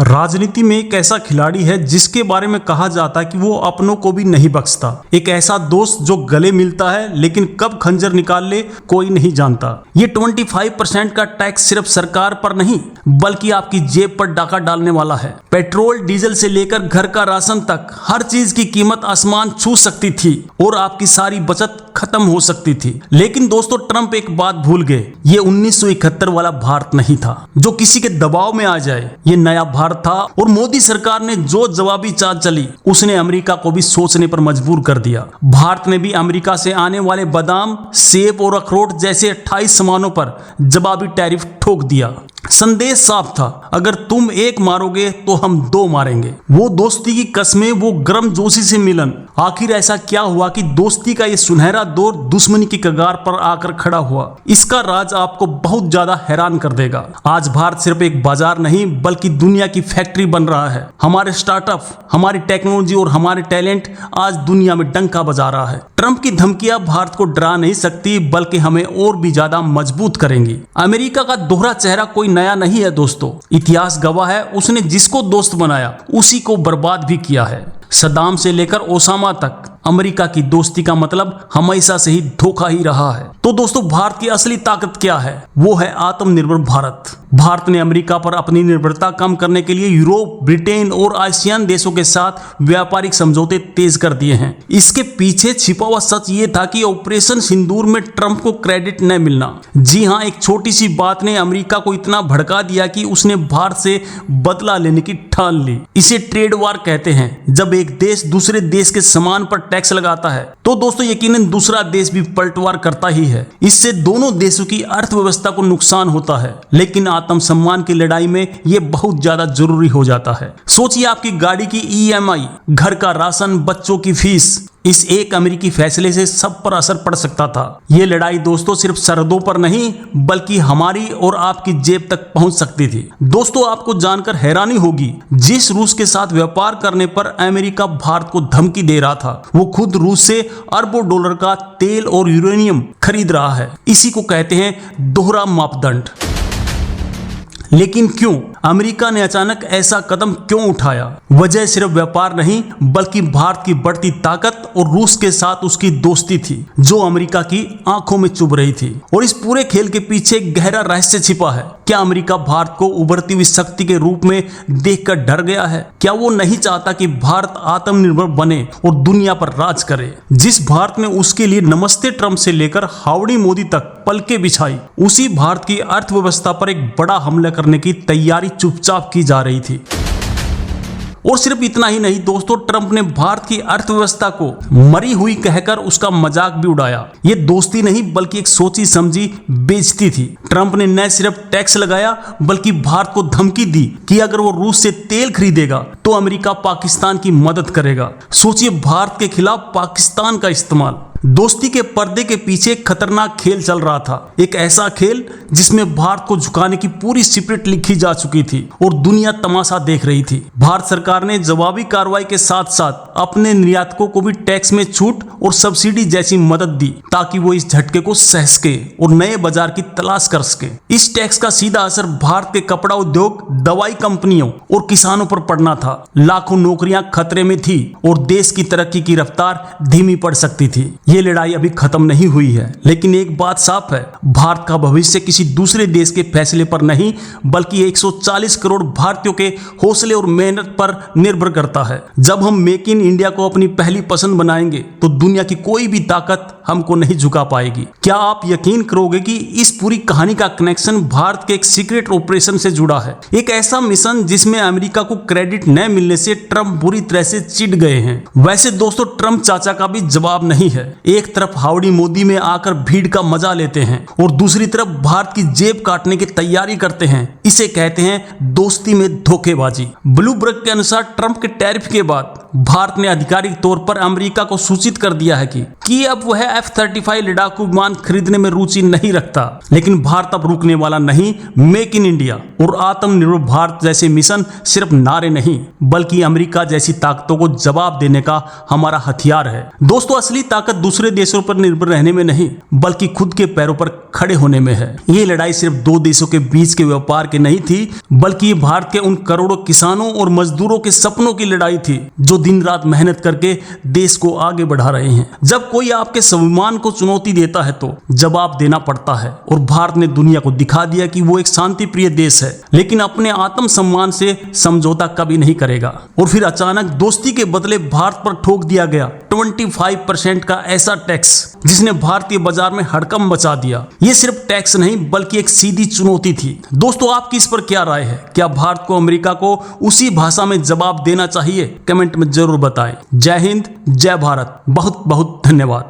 राजनीति में एक ऐसा खिलाड़ी है जिसके बारे में कहा जाता है कि वो अपनों को भी नहीं बख्शता। एक ऐसा दोस्त जो गले मिलता है लेकिन कब खंजर निकाल ले कोई नहीं जानता। ये 25% का टैक्स सिर्फ सरकार पर नहीं बल्कि आपकी जेब पर डाका डालने वाला है। पेट्रोल डीजल से लेकर घर का राशन तक हर चीज की कीमत आसमान छू सकती थी और आपकी सारी बचत खत्म हो सकती थी। लेकिन दोस्तों, ट्रंप एक बात भूल गए, ये 1971 वाला भारत नहीं था जो किसी के दबाव में आ जाए। ये नया भारत था और मोदी सरकार ने जो जवाबी चाल चली उसने अमेरिका को भी सोचने पर मजबूर कर दिया। भारत ने भी अमेरिका से आने वाले बादाम, सेब और अखरोट जैसे 28 सामानों पर जवाबी टैरिफ ठोक दिया। संदेश साफ था, अगर तुम एक मारोगे तो हम दो मारेंगे। वो दोस्ती की कस्में, वो गर्मजोशी से मिलन। आखिर ऐसा क्या हुआ कि दोस्ती का ये सुनहरा दौर दुश्मनी की कगार पर आकर खड़ा हुआ? इसका राज आपको बहुत ज्यादा हैरान कर देगा। आज भारत सिर्फ एक बाजार नहीं बल्कि दुनिया की फैक्ट्री बन रहा है। हमारे स्टार्टअप, हमारी टेक्नोलॉजी और हमारे टैलेंट आज दुनिया में डंका बजा रहा है। ट्रंप की धमकियां भारत को डरा नहीं सकती बल्कि हमें और भी ज्यादा मजबूत करेंगी। अमेरिका का दोहरा चेहरा कोई नया नहीं है दोस्तों। इतिहास गवाह है, उसने जिसको दोस्त बनाया उसी को बर्बाद भी किया है। सद्दाम से लेकर ओसामा तक अमेरिका की दोस्ती का मतलब हमेशा से ही धोखा ही रहा है। तो दोस्तों, भारत की असली ताकत क्या है? वो है आत्मनिर्भर भारत। भारत ने अमेरिका पर अपनी निर्भरता कम करने के लिए यूरोप, ब्रिटेन और आसियान देशों के साथ व्यापारिक समझौते तेज कर दिए हैं। इसके पीछे छिपा हुआ सच ये था कि ऑपरेशन सिंदूर में ट्रंप को क्रेडिट न मिलना। जी हाँ, एक छोटी सी बात ने अमेरिका को इतना भड़का दिया कि उसने भारत से बदला लेने की ठान ली। इसे ट्रेड वार कहते हैं। जब एक देश दूसरे देश के सामान पर टैक्स लगाता है तो दोस्तों यकीनन दूसरा देश भी पलटवार करता ही है। इससे दोनों देशों की अर्थव्यवस्था को नुकसान होता है, लेकिन आत्मसम्मान की लड़ाई में यह बहुत ज्यादा जरूरी हो जाता है। सोचिए, आपकी गाड़ी की EMI, घर का राशन, बच्चों की फीस, इस एक अमेरिकी फैसले से सब पर असर पड़ सकता था। ये लड़ाई दोस्तों सिर्फ सरहदों पर नहीं बल्कि हमारी और आपकी जेब तक पहुंच सकती थी। दोस्तों, आपको जानकर हैरानी होगी, जिस रूस के साथ व्यापार करने पर अमेरिका भारत को धमकी दे रहा था, वो खुद रूस से अरबों डॉलर का तेल और यूरेनियम खरीद रहा है। इसी को कहते हैं दोहरा मापदंड। लेकिन क्यों अमेरिका ने अचानक ऐसा कदम क्यों उठाया? वजह सिर्फ व्यापार नहीं बल्कि भारत की बढ़ती ताकत और रूस के साथ उसकी दोस्ती थी जो अमेरिका की आंखों में चुभ रही थी। और इस पूरे खेल के पीछे एक गहरा रहस्य छिपा है। क्या अमेरिका भारत को उभरती हुई शक्ति के रूप में देखकर डर गया है? क्या वो नहीं चाहता कि भारत आत्मनिर्भर बने और दुनिया पर राज करे? जिस भारत ने उसके लिए नमस्ते ट्रंप से लेकर हाउडी मोदी तक पलकें बिछाई, उसी भारत की अर्थव्यवस्था पर एक बड़ा हमला करने की तैयारी चुपचाप की जा रही थी। और सिर्फ इतना ही नहीं दोस्तों, ट्रंप ने भारत की अर्थव्यवस्था को मरी हुई कहकर उसका मजाक भी उड़ाया। ये दोस्ती नहीं बल्कि एक सोची समझी बेइज्जती थी। ट्रंप ने न सिर्फ टैक्स लगाया बल्कि भारत को धमकी दी कि अगर वो रूस से तेल खरीदेगा तो अमेरिका पाकिस्तान की मदद करेगा। सोचिए, भारत के खिलाफ पाकिस्तान का इस्तेमाल। दोस्ती के पर्दे के पीछे एक खतरनाक खेल चल रहा था। एक ऐसा खेल जिसमें भारत को झुकाने की पूरी स्क्रिप्ट लिखी जा चुकी थी और दुनिया तमाशा देख रही थी। भारत सरकार ने जवाबी कार्रवाई के साथ साथ अपने निर्यातकों को भी टैक्स में छूट और सब्सिडी जैसी मदद दी ताकि वो इस झटके को सह सके और नए बाजार की तलाश कर सके। इस टैक्स का सीधा असर भारत के कपड़ा उद्योग, दवाई कंपनियों और किसानों पर पड़ना था। लाखों नौकरियां खतरे में थी और देश की तरक्की की रफ्तार धीमी पड़ सकती थी। ये लड़ाई अभी खत्म नहीं हुई है, लेकिन एक बात साफ है, भारत का भविष्य किसी दूसरे देश के फैसले पर नहीं बल्कि 140 करोड़ भारतीयों के हौसले और मेहनत पर निर्भर करता है। जब हम मेक इन इंडिया को अपनी पहली पसंद बनाएंगे तो दुनिया की कोई भी ताकत हमको नहीं झुका पाएगी। क्या आप यकीन करोगे कि इस पूरी कहानी का कनेक्शन भारत के एक सीक्रेट ऑपरेशन से जुड़ा है? एक ऐसा मिशन जिसमें अमेरिका को क्रेडिट न मिलने से ट्रंप बुरी तरह से चिढ़ गए हैं। वैसे दोस्तों, ट्रंप चाचा का भी जवाब नहीं है। एक तरफ हाउडी मोदी में आकर भीड़ का मजा लेते हैं और दूसरी तरफ भारत की जेब काटने की तैयारी करते हैं। इसे कहते हैं दोस्ती में धोखेबाजी। ब्लूमबर्ग के अनुसार ट्रंप के टैरिफ के बाद भारत ने आधिकारिक तौर पर अमेरिका को सूचित कर दिया है कि अब वह F-35 लड़ाकू विमान खरीदने में रुचि नहीं रखता। लेकिन भारत अब रुकने वाला नहीं। मेक इन इंडिया और आत्मनिर्भर भारत जैसे मिशन सिर्फ नारे नहीं बल्कि अमेरिका जैसी ताकतों को जवाब देने का हमारा हथियार है। दोस्तों, असली ताकत दूसरे देशों पर निर्भर रहने में नहीं बल्कि खुद के पैरों पर खड़े होने में है। ये लड़ाई सिर्फ दो देशों के बीच के व्यापार की नहीं थी बल्कि ये भारत के उन करोड़ों किसानों और मजदूरों के सपनों की लड़ाई थी जो दिन रात मेहनत करके देश को आगे बढ़ा रहे हैं। जब कोई आपके स्वाभिमान को चुनौती देता है तो जवाब देना पड़ता है और भारत ने दुनिया को दिखा दिया कि वो एक शांति प्रिय देश है लेकिन अपने आत्म सम्मान से समझौता कभी नहीं करेगा। और फिर अचानक दोस्ती के बदले भारत पर ठोक दिया गया 25% का ऐसा टैक्स जिसने भारतीय बाजार में हड़कंप मचा दिया। ये सिर्फ टैक्स नहीं बल्कि एक सीधी चुनौती थी। दोस्तों, आपकी इस पर क्या राय है? क्या भारत को अमेरिका को उसी भाषा में जवाब देना चाहिए? कमेंट में जरूर बताएं। जय हिंद, जय भारत। बहुत बहुत धन्यवाद।